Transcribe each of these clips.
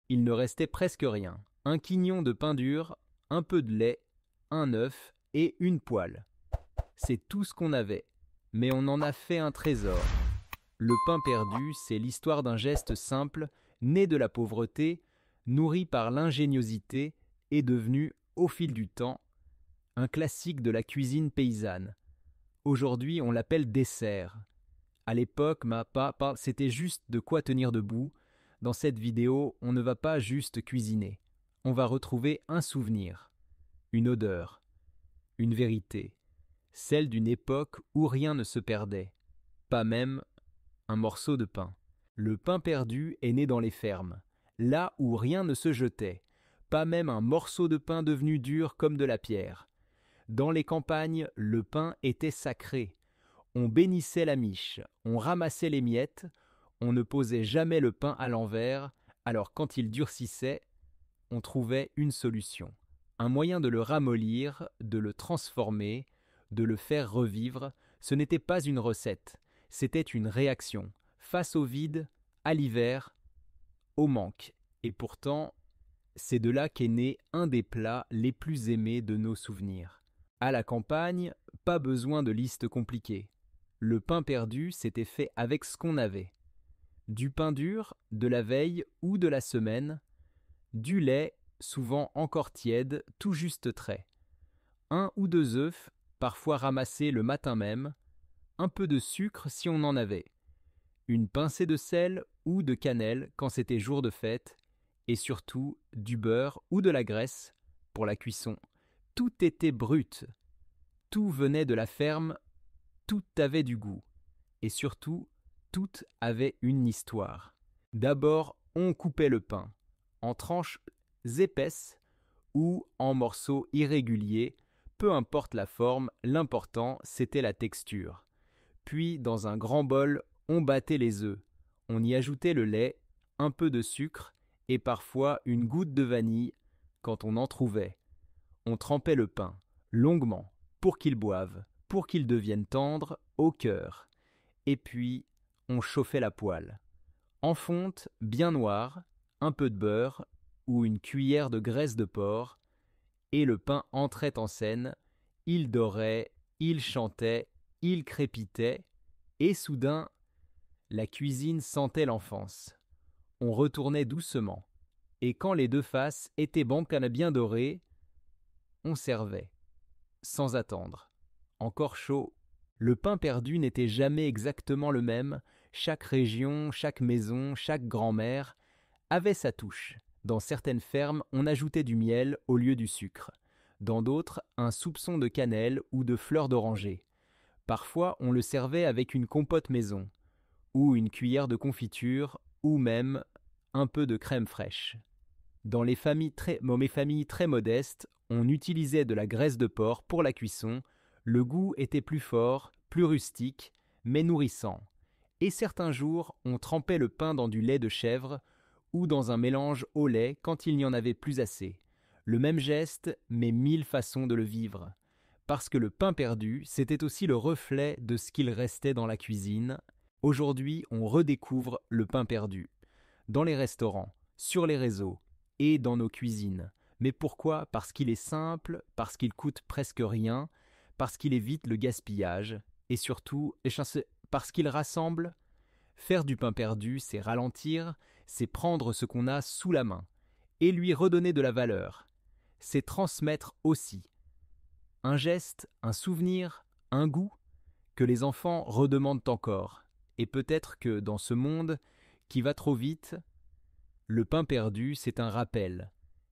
il ne restait presque rien. Un quignon de pain dur, un peu de lait, un œuf et une poêle. C'est tout ce qu'on avait, mais on en a fait un trésor. Le pain perdu, c'est l'histoire d'un geste simple, né de la pauvreté, nourri par l'ingéniosité et devenu, au fil du temps, un classique de la cuisine paysanne. Aujourd'hui, on l'appelle dessert. À l'époque, c'était juste de quoi tenir debout. Dans cette vidéo, on ne va pas juste cuisiner. On va retrouver un souvenir, une odeur, une vérité, celle d'une époque où rien ne se perdait, pas même un morceau de pain. Le pain perdu est né dans les fermes, là où rien ne se jetait, pas même un morceau de pain devenu dur comme de la pierre. Dans les campagnes, le pain était sacré. On bénissait la miche, on ramassait les miettes, on ne posait jamais le pain à l'envers, alors quand il durcissait, on trouvait une solution. Un moyen de le ramollir, de le transformer, de le faire revivre, ce n'était pas une recette, c'était une réaction, face au vide, à l'hiver, au manque. Et pourtant, c'est de là qu'est né un des plats les plus aimés de nos souvenirs. À la campagne, pas besoin de liste compliquée. Le pain perdu s'était fait avec ce qu'on avait. Du pain dur, de la veille ou de la semaine, du lait, souvent encore tiède, tout juste trait. Un ou deux œufs, parfois ramassés le matin même, un peu de sucre si on en avait, une pincée de sel ou de cannelle quand c'était jour de fête, et surtout du beurre ou de la graisse pour la cuisson. Tout était brut, tout venait de la ferme, tout avait du goût, et surtout, tout avait une histoire. D'abord, on coupait le pain, en tranches épaisses ou en morceaux irréguliers, peu importe la forme, l'important c'était la texture. Puis, dans un grand bol, on battait les œufs, on y ajoutait le lait, un peu de sucre et parfois une goutte de vanille quand on en trouvait. On trempait le pain, longuement, pour qu'il boive, pour qu'il devienne tendre au cœur. Et puis, on chauffait la poêle. En fonte, bien noire, un peu de beurre ou une cuillère de graisse de porc, et le pain entrait en scène, il dorait, il chantait, il crépitait, et soudain, la cuisine sentait l'enfance. On retournait doucement, et quand les deux faces étaient bien dorées, on servait, sans attendre. Encore chaud. Le pain perdu n'était jamais exactement le même, chaque région, chaque maison, chaque grand-mère avait sa touche. Dans certaines fermes, on ajoutait du miel au lieu du sucre. Dans d'autres, un soupçon de cannelle ou de fleurs d'oranger. Parfois, on le servait avec une compote maison, ou une cuillère de confiture, ou même un peu de crème fraîche. Dans mes familles très modestes, on utilisait de la graisse de porc pour la cuisson. Le goût était plus fort, plus rustique, mais nourrissant. Et certains jours, on trempait le pain dans du lait de chèvre ou dans un mélange au lait quand il n'y en avait plus assez. Le même geste, mais 1000 façons de le vivre. Parce que le pain perdu, c'était aussi le reflet de ce qu'il restait dans la cuisine. Aujourd'hui, on redécouvre le pain perdu. Dans les restaurants, sur les réseaux et dans nos cuisines. Mais pourquoi ? Parce qu'il est simple, parce qu'il coûte presque rien, parce qu'il évite le gaspillage et surtout parce qu'il rassemble. Faire du pain perdu, c'est ralentir, c'est prendre ce qu'on a sous la main et lui redonner de la valeur. C'est transmettre aussi. Un geste, un souvenir, un goût que les enfants redemandent encore. Et peut-être que dans ce monde qui va trop vite, le pain perdu, c'est un rappel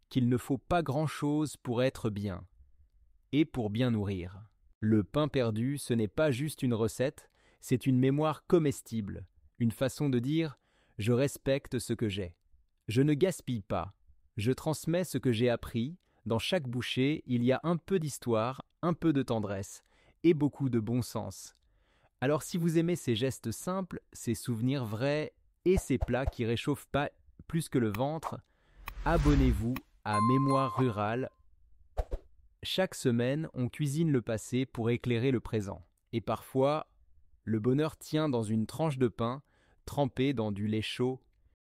qu'il ne faut pas grand-chose pour être bien et pour bien nourrir. Le pain perdu, ce n'est pas juste une recette, c'est une mémoire comestible, une façon de dire « je respecte ce que j'ai ». Je ne gaspille pas, je transmets ce que j'ai appris. Dans chaque bouchée, il y a un peu d'histoire, un peu de tendresse et beaucoup de bon sens. Alors si vous aimez ces gestes simples, ces souvenirs vrais et ces plats qui réchauffent pas plus que le ventre, abonnez-vous à Mémoire rurale. Chaque semaine, on cuisine le passé pour éclairer le présent. Et parfois, le bonheur tient dans une tranche de pain trempée dans du lait chaud